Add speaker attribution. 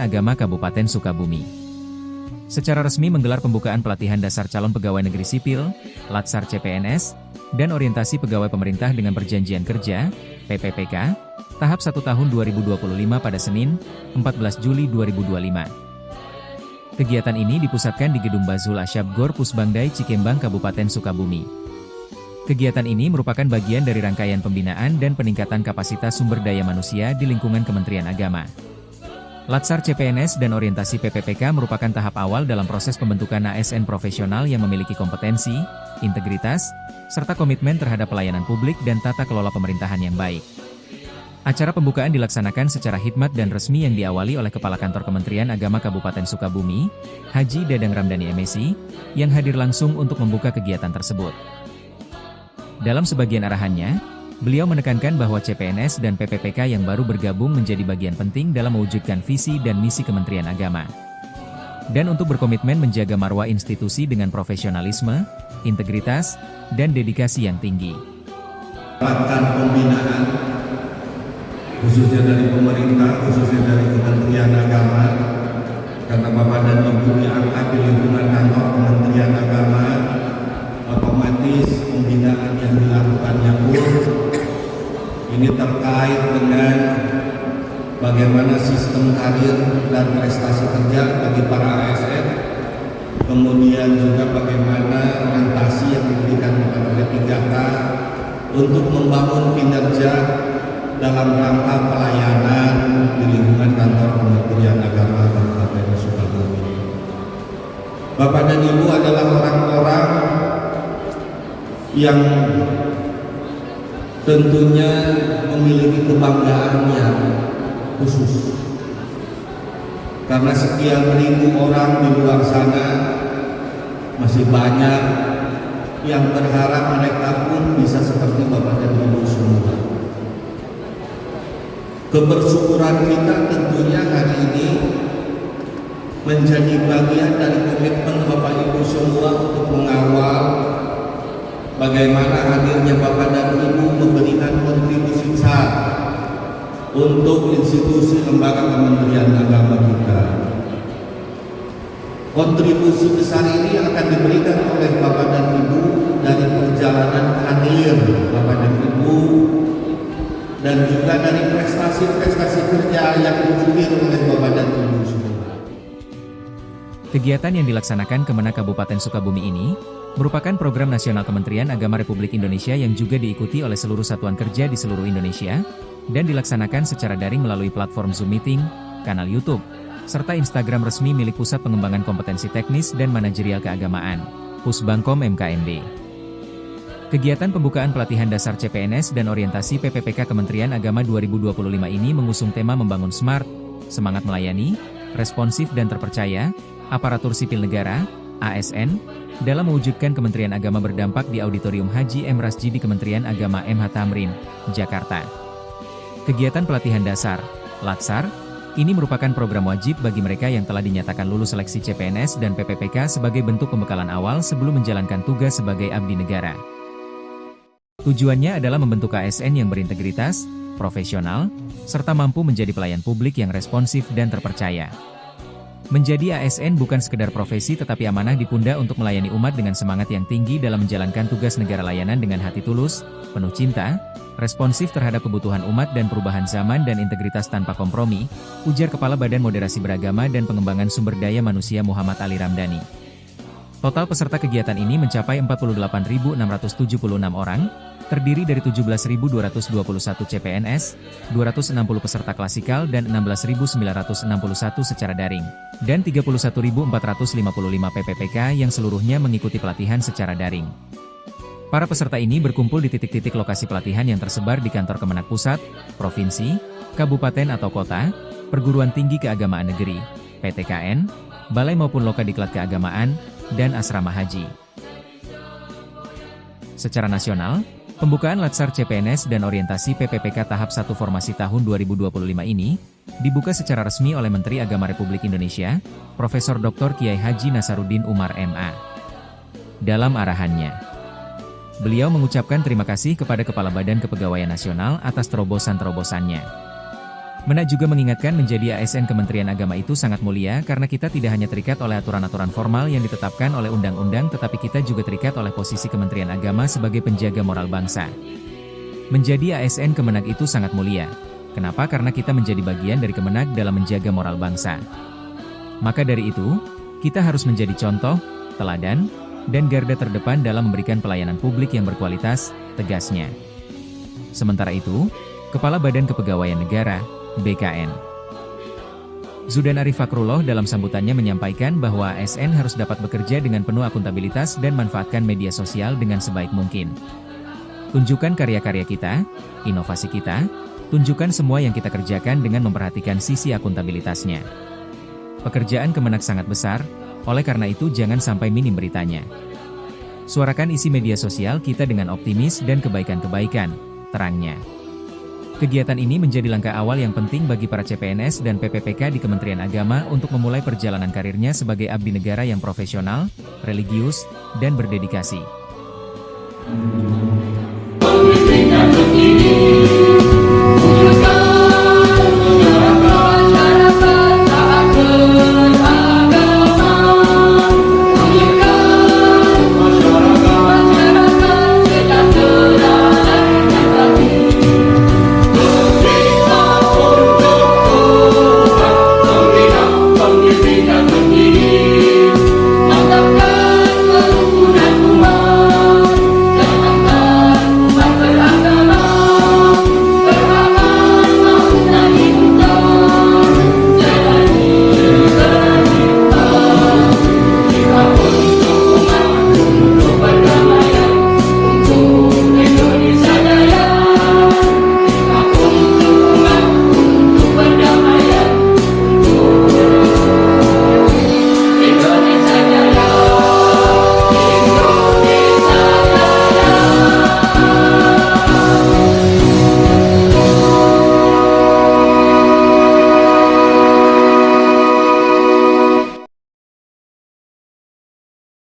Speaker 1: Agama Kabupaten Sukabumi secara resmi menggelar pembukaan pelatihan dasar calon pegawai negeri sipil, Latsar CPNS, dan orientasi pegawai pemerintah dengan perjanjian kerja, PPPK, tahap 1 tahun 2025 pada Senin, 14 Juli 2025. Kegiatan ini dipusatkan di Gedung Bazul Asyab Gor Pusbangdai Cikembang Kabupaten Sukabumi. Kegiatan ini merupakan bagian dari rangkaian pembinaan dan peningkatan kapasitas sumber daya manusia di lingkungan Kementerian Agama. Latsar CPNS dan orientasi PPPK merupakan tahap awal dalam proses pembentukan ASN profesional yang memiliki kompetensi, integritas, serta komitmen terhadap pelayanan publik dan tata kelola pemerintahan yang baik. Acara pembukaan dilaksanakan secara hikmat dan resmi yang diawali oleh Kepala Kantor Kementerian Agama Kabupaten Sukabumi, Haji Dadang Ramdhani MSI, yang hadir langsung untuk membuka kegiatan tersebut. Dalam sebagian arahannya, beliau menekankan bahwa CPNS dan PPPK yang baru bergabung menjadi bagian penting dalam mewujudkan visi dan misi Kementerian Agama. Dan untuk berkomitmen menjaga marwah institusi dengan profesionalisme, integritas, dan dedikasi yang tinggi.
Speaker 2: Melakukan pembinaan, khususnya dari pemerintah, khususnya dari Kementerian Agama, karena Bapak dan Ibu diangkat di lingkungan kantor Kementerian Agama, otomatis pembinaan yang dilakukannya pun ini terkait dengan bagaimana sistem karir dan prestasi kerja bagi para ASN, kemudian juga bagaimana orientasi yang diberikan kepada P3K untuk membangun kinerja dalam rangka pelayanan di lingkungan kantor Kementerian Agama Kabupaten Sukabumi. Bapak dan Ibu adalah orang-orang yang tentunya memiliki kebanggaan yang khusus, karena sekian ribu orang di luar sana masih banyak yang berharap mereka pun bisa seperti Bapak dan Ibu semua. Kebersyukuran kita tentunya hari ini menjadi bagian dari komitmen Bapak Ibu semua untuk mengawal bagaimana hadirnya Bapak dan Ibu memberikan kontribusi besar untuk institusi lembaga Kementerian Agama kita. Kontribusi besar ini akan diberikan oleh Bapak dan Ibu dari perjalanan karir Bapak dan Ibu, dan juga dari prestasi-prestasi kerja yang diukir oleh Bapak dan Ibu semua.
Speaker 1: Kegiatan yang dilaksanakan Kemenak Kabupaten Sukabumi ini merupakan program nasional Kementerian Agama Republik Indonesia yang juga diikuti oleh seluruh satuan kerja di seluruh Indonesia, dan dilaksanakan secara daring melalui platform Zoom Meeting, kanal YouTube, serta Instagram resmi milik Pusat Pengembangan Kompetensi Teknis dan Manajerial Keagamaan, Pusbangkom MKMD. Kegiatan pembukaan pelatihan dasar CPNS dan orientasi PPPK Kementerian Agama 2025 ini mengusung tema membangun smart, semangat melayani, responsif dan terpercaya, aparatur sipil negara, ASN, dalam mewujudkan Kementerian Agama berdampak di Auditorium Haji M. Rasjidi Kementerian Agama MH Tamrin, Jakarta. Kegiatan pelatihan dasar, Latsar, ini merupakan program wajib bagi mereka yang telah dinyatakan lulus seleksi CPNS dan PPPK sebagai bentuk pembekalan awal sebelum menjalankan tugas sebagai abdi negara. Tujuannya adalah membentuk ASN yang berintegritas, profesional, serta mampu menjadi pelayan publik yang responsif dan terpercaya. Menjadi ASN bukan sekedar profesi tetapi amanah dipundang untuk melayani umat dengan semangat yang tinggi dalam menjalankan tugas negara layanan dengan hati tulus, penuh cinta, responsif terhadap kebutuhan umat dan perubahan zaman dan integritas tanpa kompromi, ujar Kepala Badan Moderasi Beragama dan Pengembangan Sumber Daya Manusia Muhammad Ali Ramdhani. Total peserta kegiatan ini mencapai 48.676 orang, terdiri dari 17.221 CPNS, 260 peserta klasikal dan 16.961 secara daring, dan 31.455 PPPK yang seluruhnya mengikuti pelatihan secara daring. Para peserta ini berkumpul di titik-titik lokasi pelatihan yang tersebar di kantor Kemenak Pusat, Provinsi, Kabupaten atau Kota, Perguruan Tinggi Keagamaan Negeri, PTKN, Balai maupun Lokadiklat Keagamaan, dan Asrama Haji. Secara nasional, pembukaan Latsar CPNS dan orientasi PPPK tahap 1 formasi tahun 2025 ini dibuka secara resmi oleh Menteri Agama Republik Indonesia, Profesor Dr. Kiai Haji Nasaruddin Umar MA. Dalam arahannya, beliau mengucapkan terima kasih kepada Kepala Badan Kepegawaian Nasional atas terobosan-terobosannya. Menak juga mengingatkan menjadi ASN Kementerian Agama itu sangat mulia karena kita tidak hanya terikat oleh aturan-aturan formal yang ditetapkan oleh undang-undang tetapi kita juga terikat oleh posisi Kementerian Agama sebagai penjaga moral bangsa. Menjadi ASN Kemenak itu sangat mulia. Kenapa? Karena kita menjadi bagian dari Kemenak dalam menjaga moral bangsa. Maka dari itu, kita harus menjadi contoh, teladan, dan garda terdepan dalam memberikan pelayanan publik yang berkualitas, tegasnya. Sementara itu, Kepala Badan Kepegawaian Negara, BKN, Zudan Arif Fakrullah dalam sambutannya menyampaikan bahwa ASN harus dapat bekerja dengan penuh akuntabilitas dan manfaatkan media sosial dengan sebaik mungkin. Tunjukkan karya-karya kita, inovasi kita, tunjukkan semua yang kita kerjakan dengan memperhatikan sisi akuntabilitasnya. Pekerjaan Kemenak sangat besar, oleh karena itu jangan sampai minim beritanya. Suarakan isi media sosial kita dengan optimis dan kebaikan-kebaikan, terangnya. Kegiatan ini menjadi langkah awal yang penting bagi para CPNS dan PPPK di Kementerian Agama untuk memulai perjalanan karirnya sebagai abdi negara yang profesional, religius, dan berdedikasi.